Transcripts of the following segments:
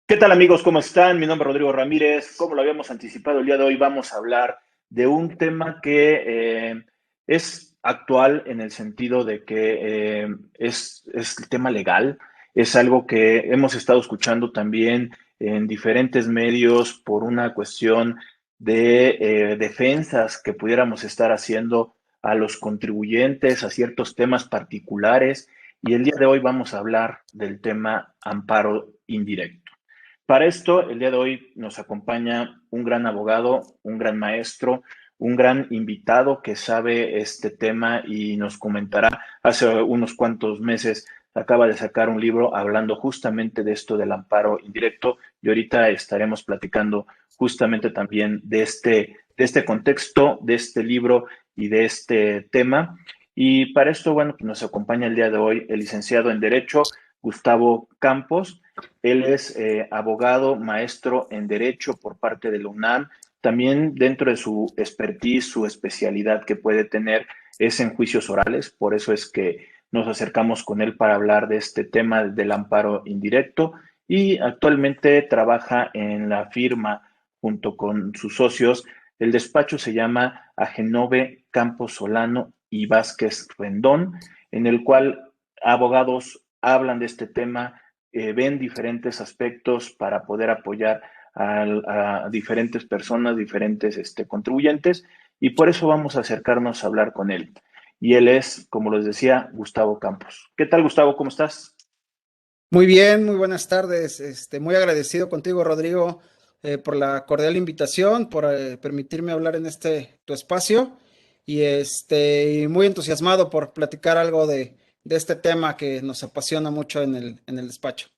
¿Qué tal amigos? ¿Cómo están? Mi nombre es Rodrigo Ramírez. Como lo habíamos anticipado, el día de hoy vamos a hablar de un tema que es actual en el sentido de que es el tema legal. Es algo que hemos estado escuchando también en diferentes medios por una cuestión de defensas que pudiéramos estar haciendo a los contribuyentes, a ciertos temas particulares. Y el día de hoy vamos a hablar del tema amparo indirecto. Para esto, el día de hoy nos acompaña un gran abogado, un gran maestro, un gran invitado que sabe este tema y nos comentará. Hace unos cuantos meses acaba de sacar un libro hablando justamente de esto del amparo indirecto y ahorita estaremos platicando justamente también de este contexto, de este libro y de este tema. Y para esto, bueno, pues nos acompaña el día de hoy el licenciado en Derecho, Gustavo Campos. Él es abogado, maestro en Derecho por parte de la UNAM. También dentro de su expertise, su especialidad que puede tener es en juicios orales. Por eso es que nos acercamos con él para hablar de este tema del amparo indirecto. Y actualmente trabaja en la firma junto con sus socios. El despacho se llama Agenove Campos Solano y Vázquez Rendón, en el cual abogados hablan de este tema, ven diferentes aspectos para poder apoyar a diferentes personas, diferentes contribuyentes, y por eso vamos a acercarnos a hablar con él. Y él es, como les decía, Gustavo Campos. ¿Qué tal, Gustavo? ¿Cómo estás? Muy bien, muy buenas tardes. Muy agradecido contigo, Rodrigo, por la cordial invitación, por permitirme hablar en tu espacio y muy entusiasmado por platicar algo de este tema que nos apasiona mucho en el despacho.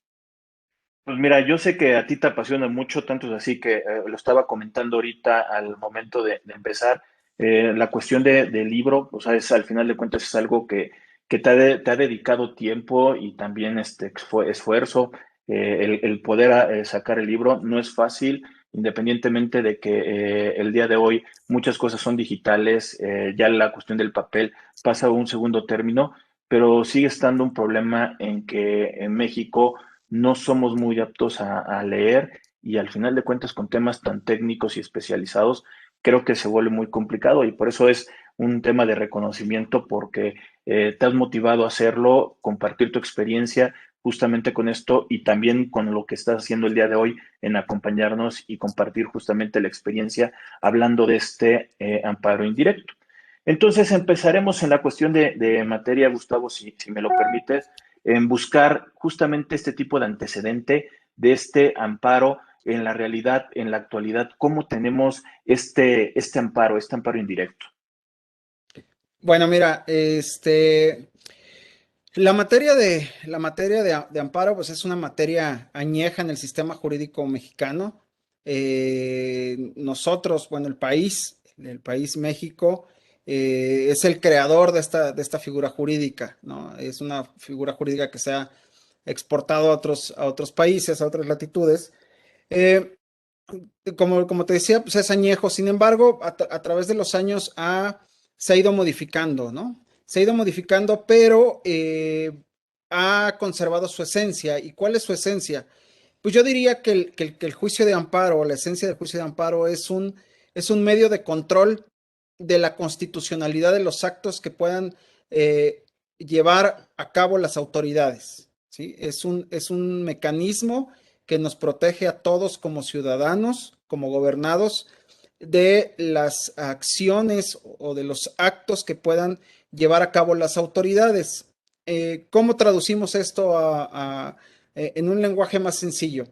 Pues mira, yo sé que a ti te apasiona mucho, tanto es así que lo estaba comentando ahorita al momento de empezar. La cuestión del libro, o sea, al final de cuentas es algo que te ha dedicado tiempo y también esfuerzo. El poder sacar el libro no es fácil, independientemente de que el día de hoy muchas cosas son digitales, ya la cuestión del papel pasa a un segundo término, pero sigue estando un problema en que en México no somos muy aptos a leer y al final de cuentas con temas tan técnicos y especializados, creo que se vuelve muy complicado y por eso es un tema de reconocimiento porque te has motivado a hacerlo, compartir tu experiencia justamente con esto y también con lo que estás haciendo el día de hoy en acompañarnos y compartir justamente la experiencia hablando de este amparo indirecto. Entonces empezaremos en la cuestión de materia, Gustavo, si me lo permites, en buscar justamente este tipo de antecedente de este amparo en la realidad, en la actualidad, cómo tenemos este amparo indirecto. Bueno, mira, la materia de amparo, pues es una materia añeja en el sistema jurídico mexicano. Nosotros, bueno, el país México, es el creador de esta figura jurídica, ¿no? Es una figura jurídica que se ha exportado a otros países, a otras latitudes. Eh, como te decía, pues es añejo. Sin embargo, a través de los años se ha ido modificando, ¿no? Se ha ido modificando, pero ha conservado su esencia. ¿Y cuál es su esencia? Pues yo diría que el juicio de amparo, la esencia del juicio de amparo es un medio de control de la constitucionalidad de los actos que puedan llevar a cabo las autoridades, ¿sí? Es un mecanismo que nos protege a todos como ciudadanos, como gobernados, de las acciones o de los actos que puedan llevar a cabo las autoridades. ¿Cómo traducimos esto en un lenguaje más sencillo?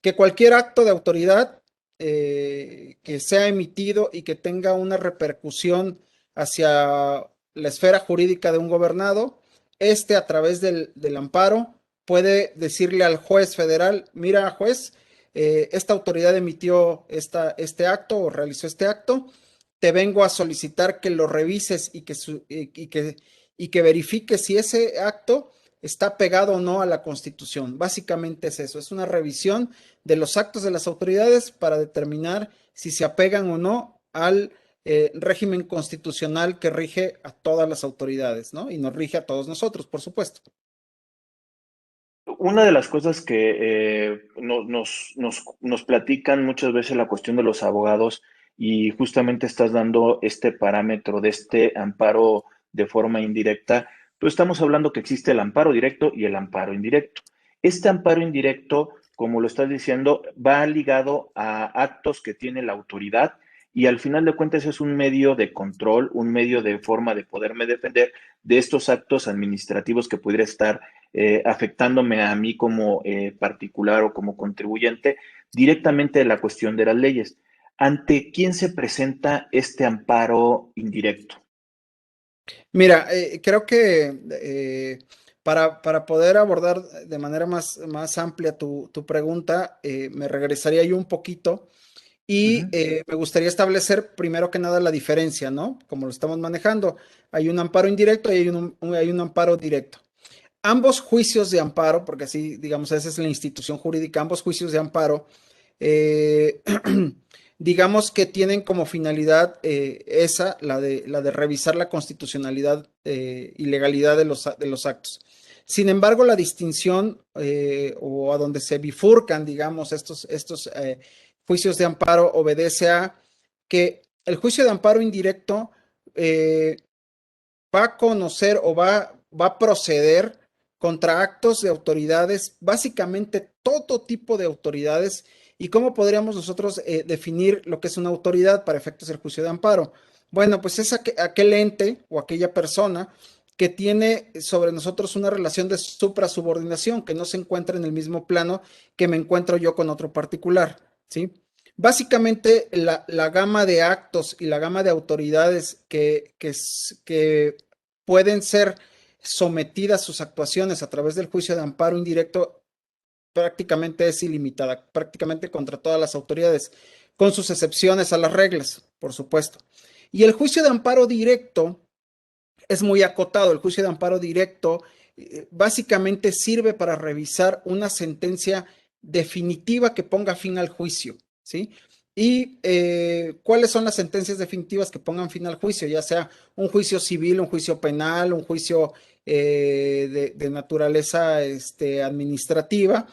Que cualquier acto de autoridad que sea emitido y que tenga una repercusión hacia la esfera jurídica de un gobernado, a través del amparo puede decirle al juez federal: mira, juez, esta autoridad emitió este acto o realizó este acto, te vengo a solicitar que lo revises y que verifiques si ese acto está pegado o no a la Constitución. Básicamente es eso, es una revisión de los actos de las autoridades para determinar si se apegan o no al régimen constitucional que rige a todas las autoridades, ¿no? Y nos rige a todos nosotros, por supuesto. Una de las cosas que nos platican muchas veces la cuestión de los abogados y justamente estás dando este parámetro de este amparo de forma indirecta, pues estamos hablando que existe el amparo directo y el amparo indirecto. Este amparo indirecto, como lo estás diciendo, va ligado a actos que tiene la autoridad y al final de cuentas es un medio de control, un medio de forma de poderme defender de estos actos administrativos que pudiera estar afectándome a mí como particular o como contribuyente directamente de la cuestión de las leyes. ¿Ante quién se presenta este amparo indirecto? Mira, creo que para poder abordar de manera más amplia tu pregunta, me regresaría yo un poquito y Ujú. me gustaría establecer primero que nada la diferencia, ¿no? Como lo estamos manejando. Hay un amparo indirecto y hay un amparo directo. Ambos juicios de amparo, porque así, digamos, esa es la institución jurídica, ambos juicios de amparo, eh, digamos que tienen como finalidad esa, la de revisar la constitucionalidad y legalidad de los actos. Sin embargo, la distinción o a donde se bifurcan, digamos, estos juicios de amparo obedece a que el juicio de amparo indirecto eh, va a conocer o va a proceder contra actos de autoridades, básicamente todo tipo de autoridades. ¿Y cómo podríamos nosotros definir lo que es una autoridad para efectos del juicio de amparo? Bueno, pues es aquel ente o aquella persona que tiene sobre nosotros una relación de suprasubordinación, que no se encuentra en el mismo plano que me encuentro yo con otro particular, ¿sí? Básicamente, la gama de actos y la gama de autoridades que pueden ser sometidas sus actuaciones a través del juicio de amparo indirecto prácticamente es ilimitada, prácticamente contra todas las autoridades, con sus excepciones a las reglas, por supuesto. Y el juicio de amparo directo es muy acotado. El juicio de amparo directo básicamente sirve para revisar una sentencia definitiva que ponga fin al juicio, ¿sí? ¿Y cuáles son las sentencias definitivas que pongan fin al juicio? Ya sea un juicio civil, un juicio penal, un juicio de naturaleza administrativa,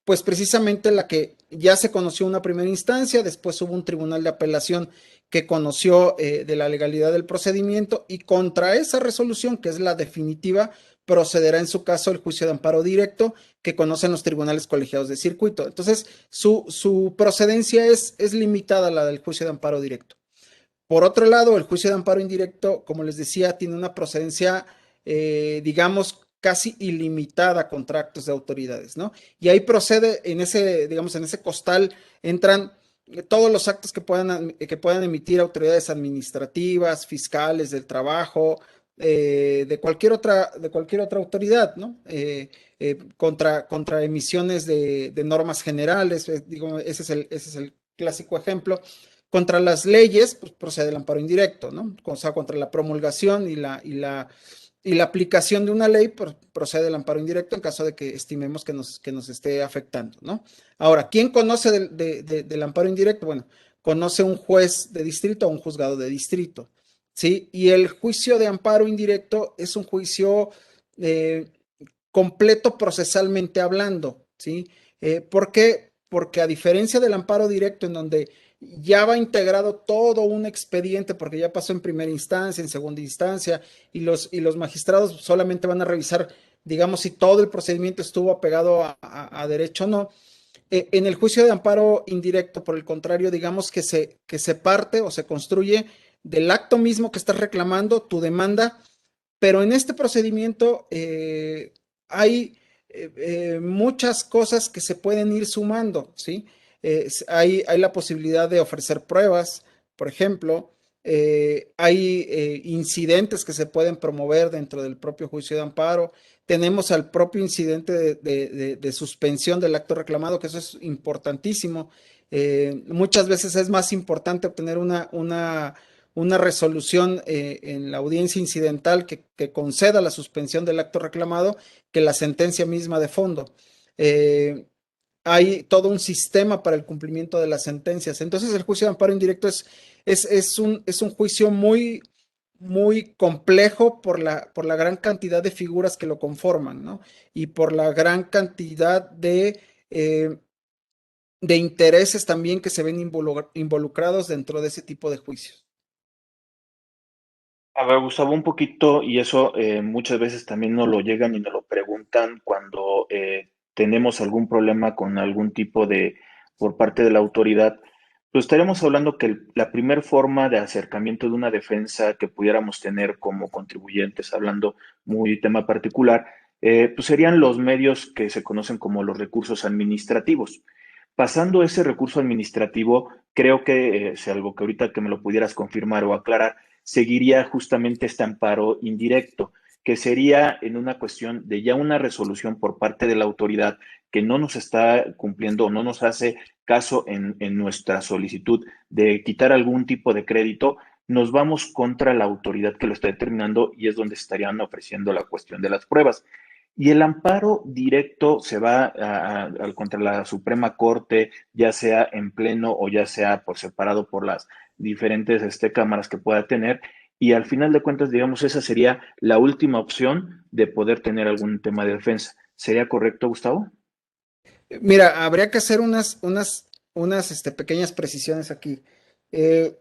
pues precisamente la que ya se conoció una primera instancia, después hubo un tribunal de apelación que conoció de la legalidad del procedimiento y contra esa resolución, que es la definitiva, procederá en su caso el juicio de amparo directo que conocen los tribunales colegiados de circuito. Entonces, su procedencia es limitada a la del juicio de amparo directo. Por otro lado, el juicio de amparo indirecto, como les decía, tiene una procedencia, digamos, casi ilimitada contra actos de autoridades, ¿no? Y ahí procede en ese, digamos, en ese costal entran todos los actos que puedan emitir autoridades administrativas, fiscales, del trabajo, de cualquier otra autoridad, ¿no? Contra emisiones de normas generales, digo, ese es el clásico ejemplo. Contra las leyes, pues procede el amparo indirecto, ¿no? O sea, contra la promulgación y la aplicación de una ley, pues, procede el amparo indirecto en caso de que estimemos que nos esté afectando, ¿no? Ahora, ¿quién conoce del amparo indirecto? Bueno, conoce un juez de distrito o un juzgado de distrito, ¿sí? Y el juicio de amparo indirecto es un juicio eh, completo procesalmente hablando, ¿sí? ¿Por qué? Porque a diferencia del amparo directo en donde ya va integrado todo un expediente porque ya pasó en primera instancia, en segunda instancia, y los magistrados solamente van a revisar, digamos, si todo el procedimiento estuvo apegado a derecho o no. En el juicio de amparo indirecto, por el contrario, digamos que se parte o se construye del acto mismo que estás reclamando, tu demanda, pero en este procedimiento hay muchas cosas que se pueden ir sumando, ¿sí? Hay la posibilidad de ofrecer pruebas, por ejemplo, hay incidentes que se pueden promover dentro del propio juicio de amparo. Tenemos al propio incidente de suspensión del acto reclamado, que eso es importantísimo. Muchas veces es más importante obtener una resolución en la audiencia incidental que conceda la suspensión del acto reclamado que la sentencia misma de fondo. Eh, Hay todo un sistema para el cumplimiento de las sentencias. Entonces, el juicio de amparo indirecto es un juicio muy muy complejo por la gran cantidad de figuras que lo conforman, ¿no? Y por la gran cantidad de intereses también que se ven involucrados dentro de ese tipo de juicios. A ver, Gustavo, un poquito, y eso muchas veces también nos lo llegan y nos lo preguntan cuando tenemos algún problema con algún tipo de, por parte de la autoridad, pues estaríamos hablando que la primer forma de acercamiento de una defensa que pudiéramos tener como contribuyentes, hablando muy tema particular, pues serían los medios que se conocen como los recursos administrativos. Pasando ese recurso administrativo, creo que es algo que ahorita que me lo pudieras confirmar o aclarar, seguiría justamente este amparo indirecto, que sería en una cuestión de ya una resolución por parte de la autoridad que no nos está cumpliendo o no nos hace caso en nuestra solicitud de quitar algún tipo de crédito, nos vamos contra la autoridad que lo está determinando y es donde estarían ofreciendo la cuestión de las pruebas. Y el amparo directo se va contra la Suprema Corte, ya sea en pleno o ya sea por separado por las diferentes cámaras que pueda tener. Y al final de cuentas, digamos, esa sería la última opción de poder tener algún tema de defensa. ¿Sería correcto, Gustavo? Mira, habría que hacer unas pequeñas precisiones aquí. Eh,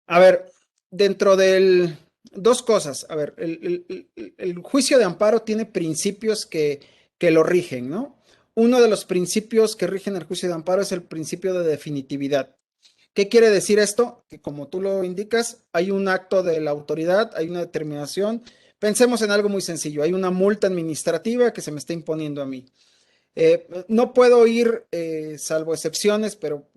a ver, dentro del... Dos cosas. A ver, el juicio de amparo tiene principios que lo rigen, ¿no? Uno de los principios que rigen el juicio de amparo es el principio de definitividad. ¿Qué quiere decir esto? Que como tú lo indicas, hay un acto de la autoridad, hay una determinación. Pensemos en algo muy sencillo. Hay una multa administrativa que se me está imponiendo a mí. No puedo ir, salvo excepciones, pero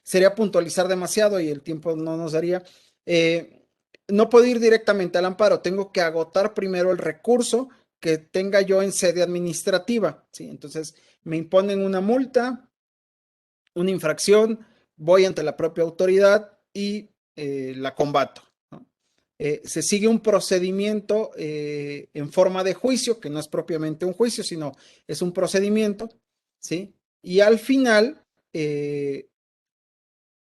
sería puntualizar demasiado y el tiempo no nos daría. Eh, no puedo ir directamente al amparo, tengo que agotar primero el recurso que tenga yo en sede administrativa, ¿sí? Entonces, me imponen una multa, una infracción, voy ante la propia autoridad y la combato, ¿no? Se sigue un procedimiento en forma de juicio, que no es propiamente un juicio, sino es un procedimiento, ¿sí? Y al final,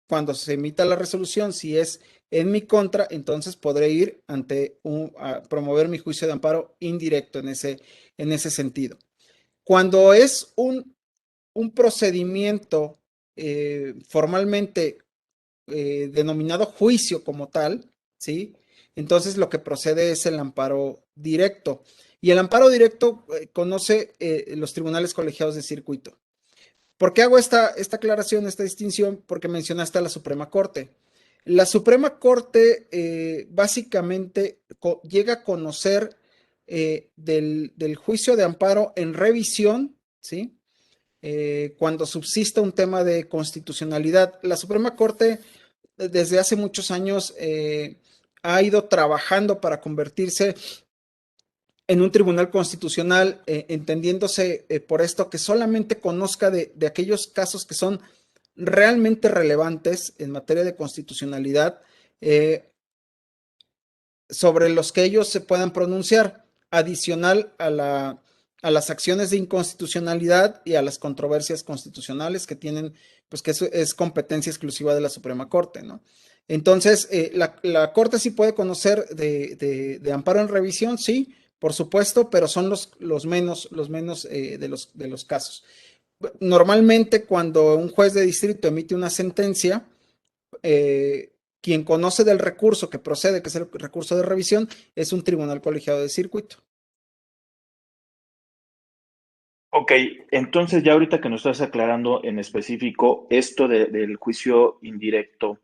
cuando se emita la resolución, si es en mi contra, entonces podré ir a promover mi juicio de amparo indirecto en ese sentido. Cuando es un procedimiento formalmente denominado juicio como tal, ¿sí? Entonces lo que procede es el amparo directo. Y el amparo directo conoce los tribunales colegiados de circuito. ¿Por qué hago esta aclaración, esta distinción? Porque mencionaste a la Suprema Corte. La Suprema Corte básicamente llega a conocer del juicio de amparo en revisión, ¿sí? Cuando subsista un tema de constitucionalidad. La Suprema Corte desde hace muchos años ha ido trabajando para convertirse en un tribunal constitucional, entendiéndose por esto que solamente conozca de aquellos casos que son realmente relevantes en materia de constitucionalidad, eh, sobre los que ellos se puedan pronunciar, adicional a las acciones de inconstitucionalidad y a las controversias constitucionales que tienen, pues que es competencia exclusiva de la Suprema Corte, ¿no? Entonces, la Corte sí puede conocer de amparo en revisión, sí, por supuesto, pero son los menos de los casos. Normalmente, cuando un juez de distrito emite una sentencia, quien conoce del recurso que procede, que es el recurso de revisión, es un tribunal colegiado de circuito. Ok, entonces ya ahorita que nos estás aclarando en específico esto del juicio indirecto,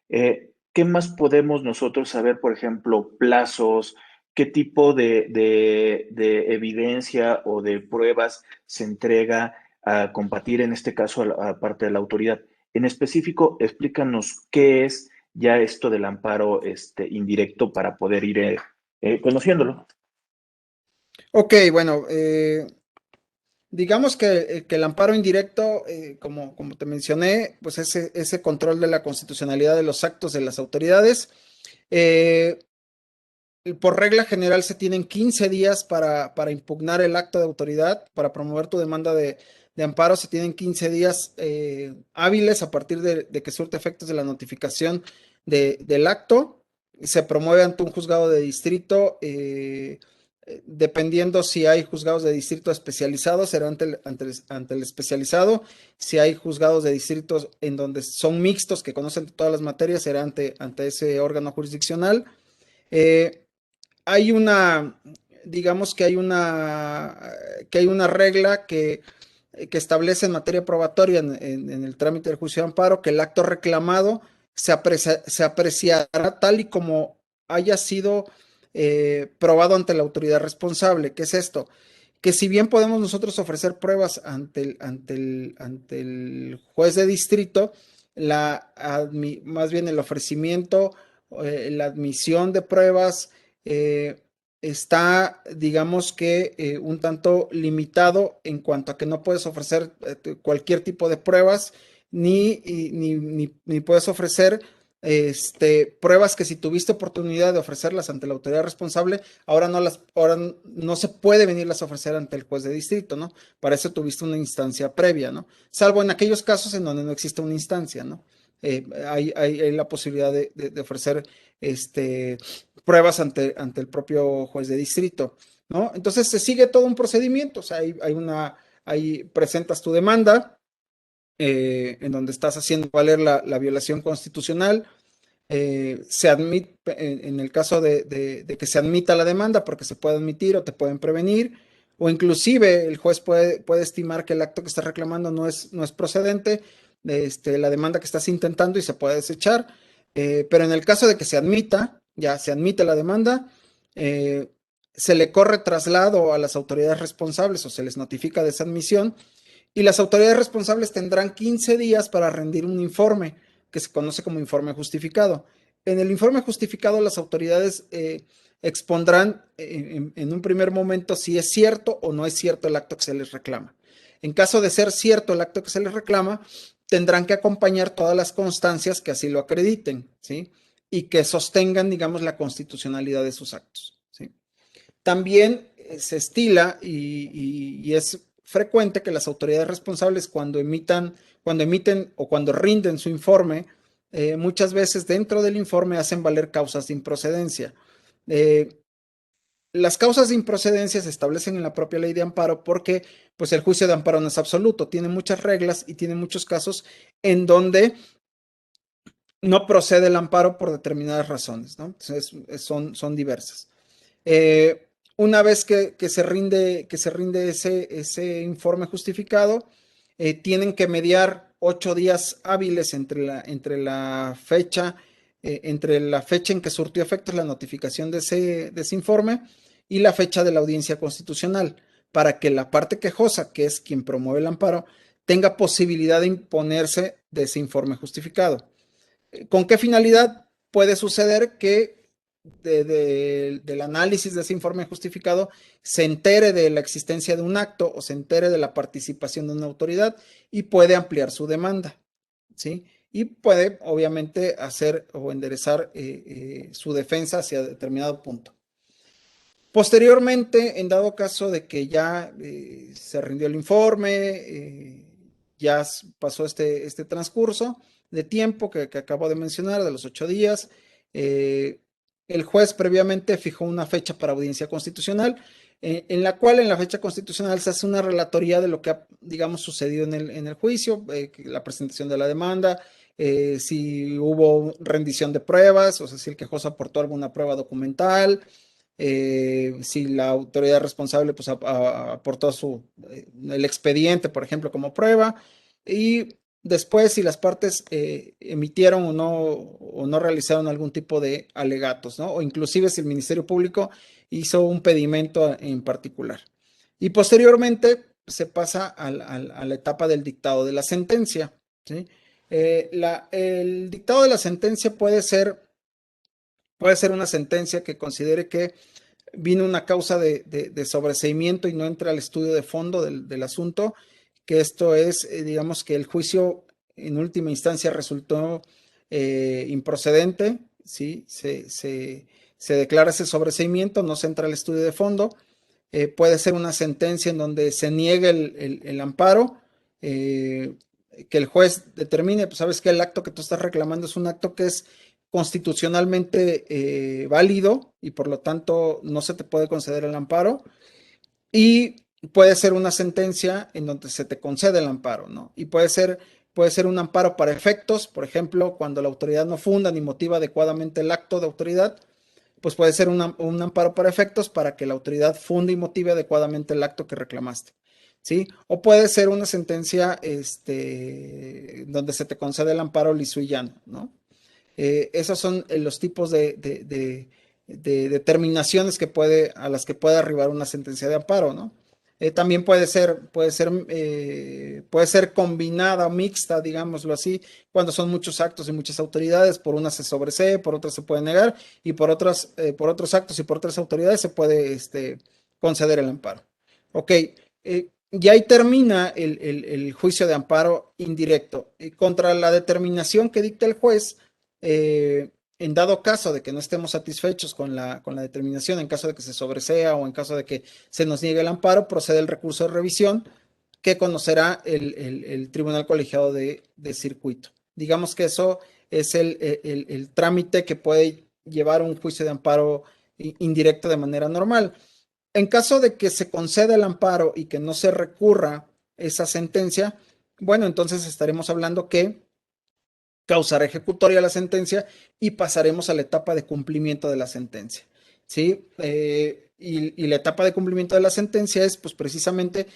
¿qué más podemos nosotros saber, por ejemplo, plazos, qué tipo de evidencia o de pruebas se entrega a combatir en este caso a parte de la autoridad? En específico, explícanos qué es ya esto del amparo indirecto para poder ir conociéndolo. Ok, bueno, digamos que el amparo indirecto, como te mencioné, pues ese control de la constitucionalidad de los actos de las autoridades. Eh, por regla general se tienen 15 días para impugnar el acto de autoridad, para promover tu demanda de amparo, se tienen 15 días hábiles a partir de que surte efectos de la notificación del acto, se promueve ante un juzgado de distrito, dependiendo si hay juzgados de distrito especializados, será ante el especializado. Si hay juzgados de distritos en donde son mixtos, que conocen todas las materias, será ante ese órgano jurisdiccional. Eh, hay una, digamos que hay una regla que establece en materia probatoria en el trámite del juicio de amparo que el acto reclamado se apreciará tal y como haya sido probado ante la autoridad responsable. ¿Qué es esto? Que si bien podemos nosotros ofrecer pruebas ante el juez de distrito, más bien el ofrecimiento, la admisión de pruebas, eh, está, digamos que, un tanto limitado en cuanto a que no puedes ofrecer cualquier tipo de pruebas, ni puedes ofrecer pruebas que si tuviste oportunidad de ofrecerlas ante la autoridad responsable, ahora no se puede venirlas a ofrecer ante el juez de distrito, ¿no? Para eso tuviste una instancia previa, ¿no? Salvo en aquellos casos en donde no existe una instancia, ¿no? Hay la posibilidad de ofrecer pruebas ante el propio juez de distrito, ¿no? Entonces se sigue todo un procedimiento, o sea, ahí presentas tu demanda, en donde estás haciendo valer la violación constitucional. Se admite, en el caso de que se admita la demanda, porque se puede admitir o te pueden prevenir, o inclusive el juez puede estimar que el acto que estás reclamando no es procedente, la demanda que estás intentando, y se puede desechar. Pero en el caso de que se admita, ya se admite la demanda, eh, se le corre traslado a las autoridades responsables o se les notifica de esa admisión, y las autoridades responsables tendrán 15 días para rendir un informe que se conoce como informe justificado. En el informe justificado, las autoridades expondrán en un primer momento si es cierto o no es cierto el acto que se les reclama. En caso de ser cierto el acto que se les reclama, tendrán que acompañar todas las constancias que así lo acrediten, ¿sí? Y que sostengan, digamos, la constitucionalidad de sus actos, ¿sí? También se estila y es frecuente que las autoridades responsables cuando emiten o cuando rinden su informe, muchas veces dentro del informe hacen valer causas de improcedencia. Eh, las causas de improcedencia se establecen en la propia ley de amparo porque pues el juicio de amparo no es absoluto, tiene muchas reglas y tiene muchos casos en donde no procede el amparo por determinadas razones, ¿no? Entonces, son diversas. Una vez que se rinde ese informe justificado, tienen que mediar 8 días hábiles entre la fecha en que surtió efectos la notificación de ese informe y la fecha de la audiencia constitucional, para que la parte quejosa, que es quien promueve el amparo, tenga posibilidad de imponerse de ese informe justificado. ¿Con qué finalidad? Puede suceder que del análisis de ese informe justificado se entere de la existencia de un acto o se entere de la participación de una autoridad y puede ampliar su demanda, ¿sí? Y puede, obviamente, hacer o enderezar su defensa hacia determinado punto. Posteriormente, en dado caso de que ya se rindió el informe, ya pasó este transcurso de tiempo que acabo de mencionar, de los 8 días, eh, el juez previamente fijó una fecha para audiencia constitucional, en la cual en la fecha constitucional se hace una relatoría de lo que ha, digamos, sucedido en el juicio, la presentación de la demanda, si hubo rendición de pruebas, o sea, si el quejoso aportó alguna prueba documental, si la autoridad responsable pues, aportó el expediente, por ejemplo, como prueba, y después si las partes emitieron o no realizaron algún tipo de alegatos, ¿no? O inclusive si el Ministerio Público hizo un pedimento en particular. Y posteriormente se pasa a la etapa del dictado de la sentencia, ¿sí? El dictado de la sentencia puede ser una sentencia que considere que vino una causa de sobreseimiento y no entra al estudio de fondo del asunto, que esto es, digamos, que el juicio en última instancia resultó improcedente, ¿sí? Se declara ese sobreseimiento, no se entra al estudio de fondo. Puede ser una sentencia en donde se niegue el amparo, que el juez determine, pues sabes que el acto que tú estás reclamando es un acto que es constitucionalmente válido y por lo tanto no se te puede conceder el amparo. Y puede ser una sentencia en donde se te concede el amparo, ¿no? Y puede ser un amparo para efectos, por ejemplo, cuando la autoridad no funda ni motiva adecuadamente el acto de autoridad, pues puede ser un amparo para efectos para que la autoridad funde y motive adecuadamente el acto que reclamaste, ¿sí? O puede ser una sentencia donde se te concede el amparo liso y llano, ¿no? Esos son los tipos de determinaciones a las que puede arribar una sentencia de amparo, ¿no? También puede ser combinada o mixta, digámoslo así, cuando son muchos actos y muchas autoridades, por unas se sobresee, por otras se puede negar, y por otros actos y por otras autoridades se puede conceder el amparo. Ok, y ahí termina el juicio de amparo indirecto. Contra la determinación que dicta el juez, en dado caso de que no estemos satisfechos con la determinación, en caso de que se sobresea o en caso de que se nos niegue el amparo, procede el recurso de revisión que conocerá el Tribunal Colegiado de Circuito. Digamos que eso es el trámite que puede llevar un juicio de amparo indirecto de manera normal. En caso de que se conceda el amparo y que no se recurra esa sentencia, bueno, entonces estaremos hablando que causará ejecutoria la sentencia y pasaremos a la etapa de cumplimiento de la sentencia, ¿sí? Y la etapa de cumplimiento de la sentencia es, pues, precisamente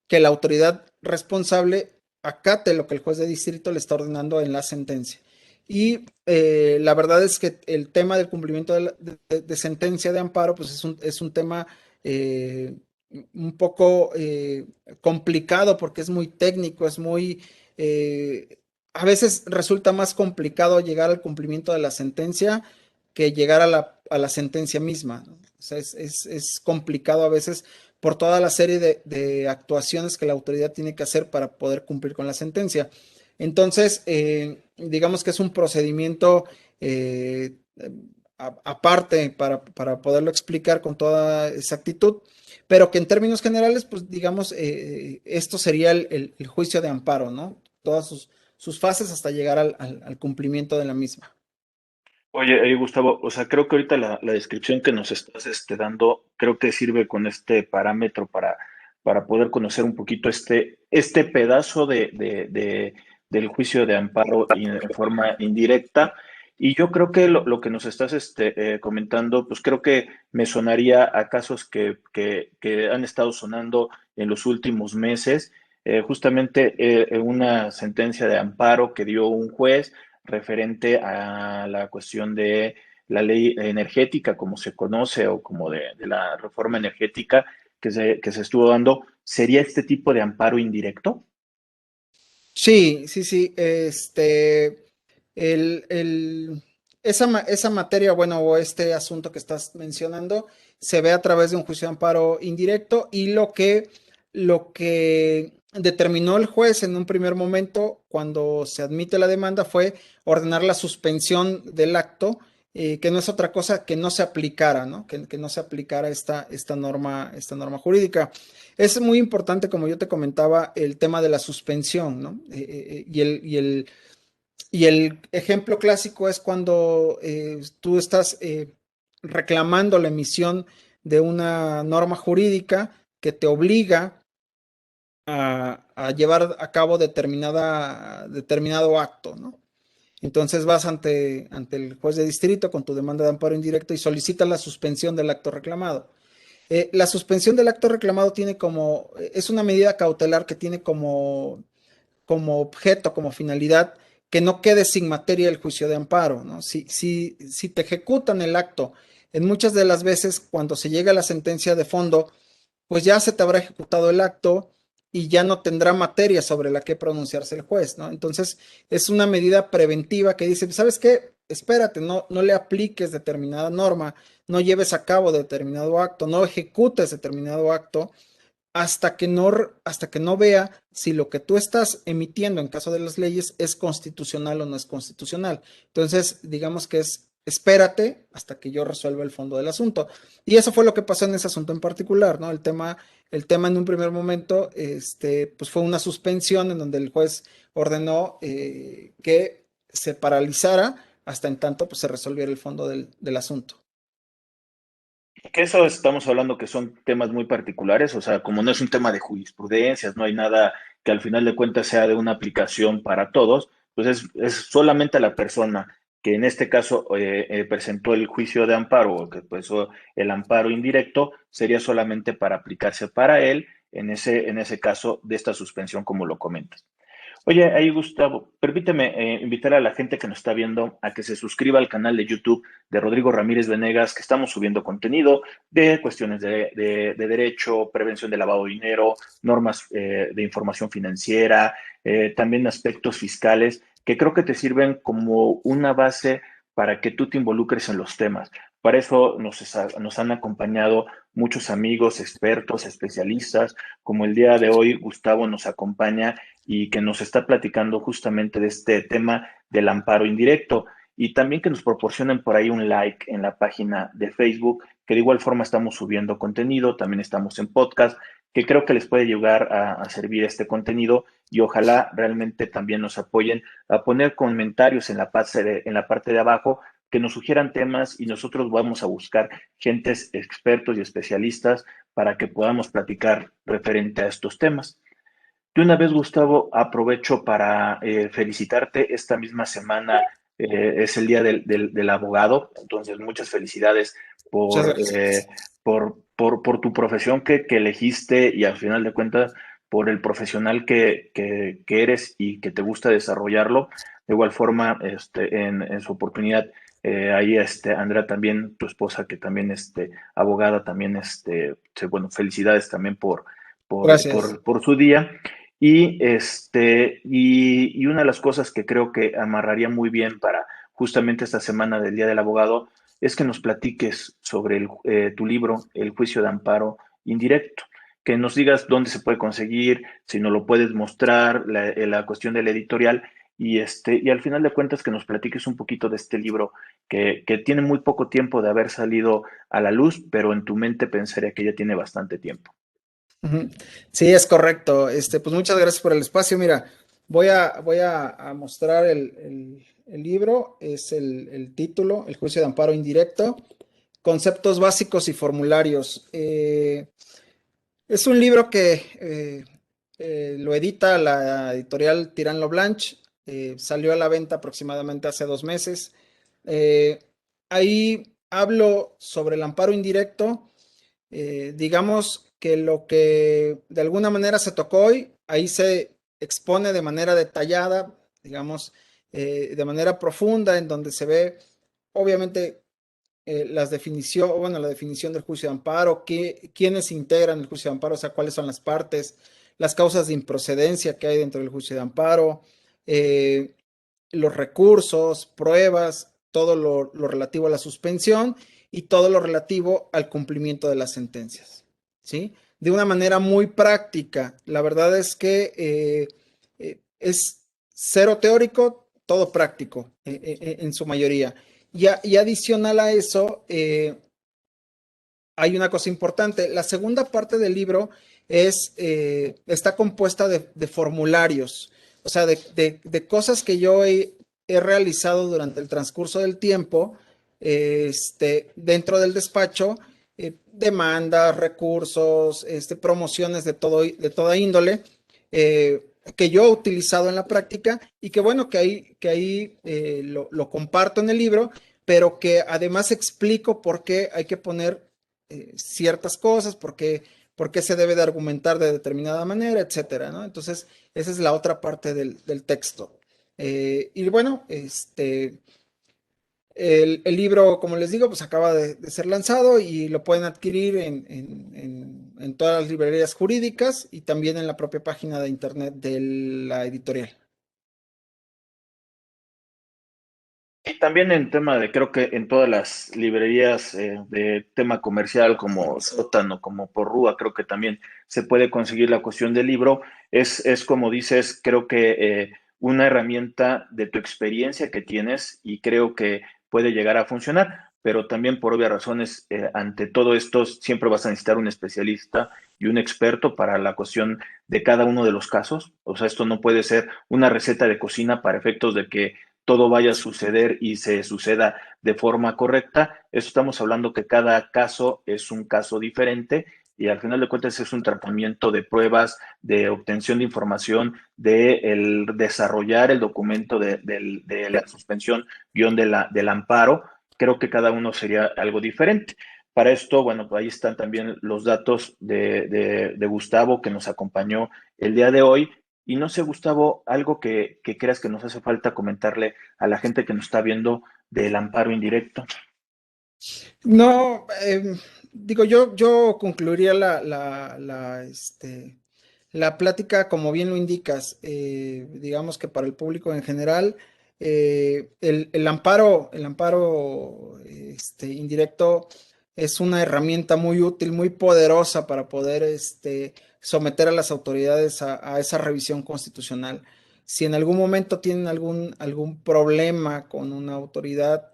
que la autoridad responsable acate lo que el juez de distrito le está ordenando en la sentencia. Y la verdad es que el tema del cumplimiento de sentencia de amparo, pues es un tema un poco complicado porque es muy técnico, a veces resulta más complicado llegar al cumplimiento de la sentencia que llegar a la sentencia misma, ¿no? O sea, es complicado a veces por toda la serie de actuaciones que la autoridad tiene que hacer para poder cumplir con la sentencia. Entonces, digamos que es un procedimiento aparte para poderlo explicar con toda exactitud, pero que en términos generales, pues digamos, esto sería el juicio de amparo, ¿no? Todas sus fases hasta llegar al cumplimiento de la misma. Oye, Gustavo, o sea, creo que ahorita la descripción que nos estás dando, creo que sirve con este parámetro para poder conocer un poquito este pedazo del juicio de amparo en forma indirecta. Y yo creo que lo que nos estás comentando, pues creo que me sonaría a casos que han estado sonando en los últimos meses. Justamente una sentencia de amparo que dio un juez referente a la cuestión de la ley energética, como se conoce, o como de la reforma energética que se estuvo dando, ¿sería este tipo de amparo indirecto? Sí, sí, sí. El, el- esa materia, bueno, o este asunto que estás mencionando, se ve a través de un juicio de amparo indirecto y lo que determinó el juez en un primer momento, cuando se admite la demanda, fue ordenar la suspensión del acto, que no es otra cosa que no se aplicara, ¿no? Que no se aplicara esta norma jurídica. Es muy importante, como yo te comentaba, el tema de la suspensión, ¿no? Y el ejemplo clásico es cuando tú estás reclamando la emisión de una norma jurídica que te obliga a llevar a cabo determinado acto, ¿no? Entonces vas ante el juez de distrito con tu demanda de amparo indirecto y solicitas la suspensión del acto reclamado. La suspensión del acto reclamado es una medida cautelar que tiene como objeto, como finalidad, que no quede sin materia el juicio de amparo, ¿no? Si te ejecutan el acto, en muchas de las veces cuando se llega a la sentencia de fondo, pues ya se te habrá ejecutado el acto y ya no tendrá materia sobre la que pronunciarse el juez, ¿no? Entonces, es una medida preventiva que dice, ¿sabes qué? Espérate, no le apliques determinada norma, no lleves a cabo determinado acto, no ejecutes determinado acto hasta que no vea si lo que tú estás emitiendo en caso de las leyes es constitucional o no es constitucional. Entonces, digamos que espérate hasta que yo resuelva el fondo del asunto. Y eso fue lo que pasó en ese asunto en particular, ¿no? El tema en un primer momento, pues fue una suspensión en donde el juez ordenó que se paralizara hasta en tanto pues, se resolviera el fondo del asunto. Que eso estamos hablando que son temas muy particulares, o sea, como no es un tema de jurisprudencias, no hay nada que al final de cuentas sea de una aplicación para todos, pues es solamente a la persona que en este caso presentó el juicio de amparo o que pues el amparo indirecto, sería solamente para aplicarse para él en ese caso de esta suspensión como lo comentas. Oye, ahí Gustavo, permíteme invitar a la gente que nos está viendo a que se suscriba al canal de YouTube de Rodrigo Ramírez Venegas, que estamos subiendo contenido de cuestiones de derecho, prevención de lavado de dinero, normas de información financiera, también aspectos fiscales, que creo que te sirven como una base para que tú te involucres en los temas. Para eso nos han acompañado muchos amigos, expertos, especialistas, como el día de hoy Gustavo nos acompaña y que nos está platicando justamente de este tema del amparo indirecto y también que nos proporcionen por ahí un like en la página de Facebook, que de igual forma estamos subiendo contenido, también estamos en podcast, que creo que les puede llegar a servir este contenido y ojalá realmente también nos apoyen a poner comentarios en la parte de abajo que nos sugieran temas y nosotros vamos a buscar gentes expertos y especialistas para que podamos platicar referente a estos temas. De una vez, Gustavo, aprovecho para felicitarte. Esta misma semana es el Día del Abogado, entonces muchas felicidades Muchas por, gracias. por tu profesión que elegiste y al final de cuentas por el profesional que eres y que te gusta desarrollarlo. De igual forma, en su oportunidad, ahí Andrea también, tu esposa, que también abogada, también bueno, felicidades también Gracias. por su día. Y una de las cosas que creo que amarraría muy bien para justamente esta semana del Día del Abogado es que nos platiques sobre tu libro, El juicio de amparo indirecto, que nos digas dónde se puede conseguir, si nos lo puedes mostrar, la cuestión de la editorial y al final de cuentas que nos platiques un poquito de este libro que tiene muy poco tiempo de haber salido a la luz, pero en tu mente pensaría que ya tiene bastante tiempo. Ujú. Sí, es correcto. Pues muchas gracias por el espacio. Mira, voy a mostrar el libro. Es el título, El juicio de amparo indirecto, conceptos básicos y formularios. Es un libro que lo edita la editorial Tirán Lo Blanche. Salió a la venta aproximadamente hace 2 meses. Eh, Ahí hablo sobre el amparo indirecto. Digamos que lo que de alguna manera se tocó hoy, ahí se expone de manera detallada, digamos, de manera profunda, en donde se ve, obviamente, las definiciones, bueno, la definición del juicio de amparo, quiénes integran el juicio de amparo, o sea, cuáles son las partes, las causas de improcedencia que hay dentro del juicio de amparo, eh, los recursos, pruebas, todo lo relativo a la suspensión y todo lo relativo al cumplimiento de las sentencias, ¿sí? De una manera muy práctica. La verdad es que es cero teórico, todo práctico en su mayoría. Y adicional a eso, hay una cosa importante. La segunda parte del libro está compuesta de formularios, o sea, de cosas que yo he realizado durante el transcurso del tiempo dentro del despacho, demandas, recursos, promociones de toda índole, que yo he utilizado en la práctica y que bueno, que ahí lo comparto en el libro, pero que además explico por qué hay que poner ciertas cosas, por qué se debe de argumentar de determinada manera, etcétera, ¿no? Entonces, esa es la otra parte del texto. Y bueno, el libro, como les digo, pues acaba de ser lanzado y lo pueden adquirir en todas las librerías jurídicas y también en la propia página de internet de la editorial. Y también en tema de, creo que en todas las librerías de tema comercial como Sótano, como Porrúa, creo que también se puede conseguir la cuestión del libro. Es como dices, creo que una herramienta de tu experiencia que tienes y creo que puede llegar a funcionar, pero también por obvias razones, ante todo esto, siempre vas a necesitar un especialista y un experto para la cuestión de cada uno de los casos. O sea, esto no puede ser una receta de cocina para efectos de que todo vaya a suceder y se suceda de forma correcta. Eso estamos hablando que cada caso es un caso diferente y al final de cuentas es un tratamiento de pruebas, de obtención de información, de el desarrollar el documento de la suspensión guión del amparo. Creo que cada uno sería algo diferente. Para esto, bueno, pues ahí están también los datos de Gustavo que nos acompañó el día de hoy. Y no sé, Gustavo, algo que creas que nos hace falta comentarle a la gente que nos está viendo del amparo indirecto. No, digo, yo concluiría la plática como bien lo indicas. Digamos que para el público en general, el amparo indirecto es una herramienta muy útil, muy poderosa para poder someter a las autoridades a esa revisión constitucional. Si en algún momento tienen algún problema con una autoridad,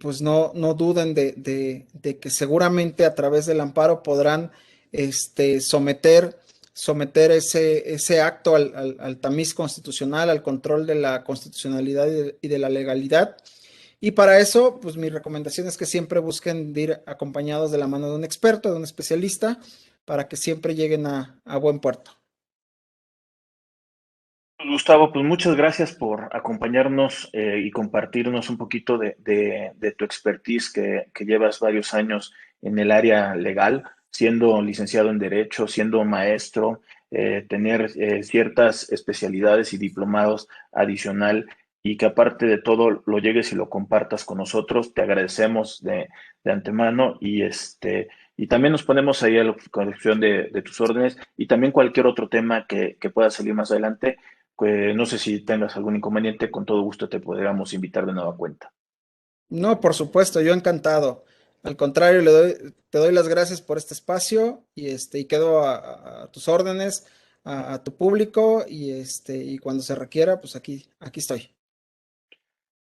pues no duden de que seguramente a través del amparo podrán someter ese acto al tamiz constitucional, al control de la constitucionalidad y de la legalidad. Y para eso, pues mi recomendación es que siempre busquen ir acompañados de la mano de un experto, de un especialista, para que siempre lleguen a buen puerto. Gustavo, pues muchas gracias por acompañarnos y compartirnos un poquito de tu expertise que llevas varios años en el área legal, siendo licenciado en Derecho, siendo maestro, tener ciertas especialidades y diplomados adicional y que aparte de todo lo llegues y lo compartas con nosotros. Te agradecemos de antemano y también nos ponemos ahí a la colección de tus órdenes y también cualquier otro tema que pueda salir más adelante. No sé si tengas algún inconveniente, con todo gusto te podríamos invitar de nueva cuenta. No, por supuesto, yo encantado. Al contrario, te doy las gracias por este espacio y quedo a tus órdenes, a tu público y cuando se requiera, pues aquí estoy.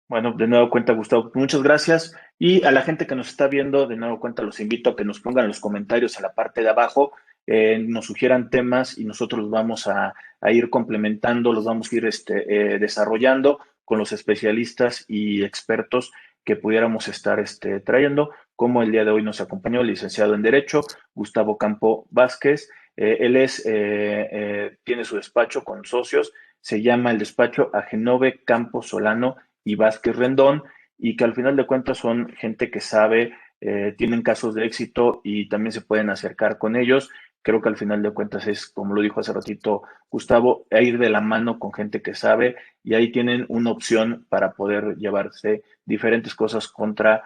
Bueno, de nuevo cuenta, Gustavo, muchas gracias. Y a la gente que nos está viendo, de nuevo cuenta, los invito a que nos pongan los comentarios en la parte de abajo, nos sugieran temas y nosotros los vamos a ir complementando, los vamos a ir desarrollando con los especialistas y expertos que pudiéramos estar trayendo, como el día de hoy nos acompañó el licenciado en Derecho, Gustavo Campo Vázquez. Tiene su despacho con socios, se llama el despacho Agenove Campo Solano y Vázquez Rendón, y que al final de cuentas son gente que sabe, tienen casos de éxito y también se pueden acercar con ellos. Creo que al final de cuentas es, como lo dijo hace ratito Gustavo, ir de la mano con gente que sabe y ahí tienen una opción para poder llevarse diferentes cosas contra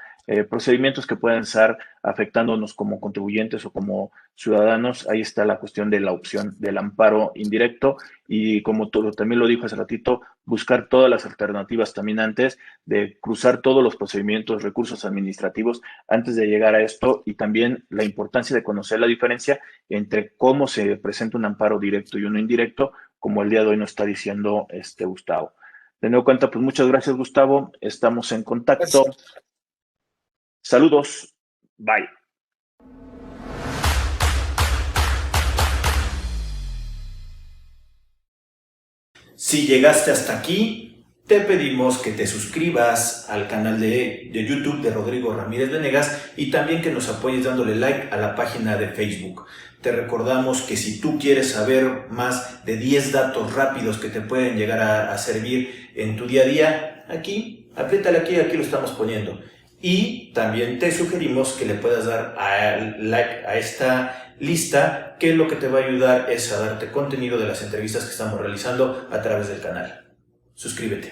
procedimientos que pueden estar afectándonos como contribuyentes o como ciudadanos. Ahí está la cuestión de la opción del amparo indirecto y como todo, también lo dijo hace ratito, buscar todas las alternativas también antes de cruzar todos los procedimientos, recursos administrativos antes de llegar a esto y también la importancia de conocer la diferencia entre cómo se presenta un amparo directo y uno indirecto, como el día de hoy nos está diciendo Gustavo. De nuevo cuenta, pues muchas gracias, Gustavo. Estamos en contacto. Gracias. Saludos. Bye. Si llegaste hasta aquí, te pedimos que te suscribas al canal de YouTube de Rodrigo Ramírez Venegas y también que nos apoyes dándole like a la página de Facebook. Te recordamos que si tú quieres saber más de 10 datos rápidos que te pueden llegar a servir en tu día a día, apriétale aquí lo estamos poniendo. Y también te sugerimos que le puedas dar like a esta lista, que lo que te va a ayudar es a darte contenido de las entrevistas que estamos realizando a través del canal. Suscríbete.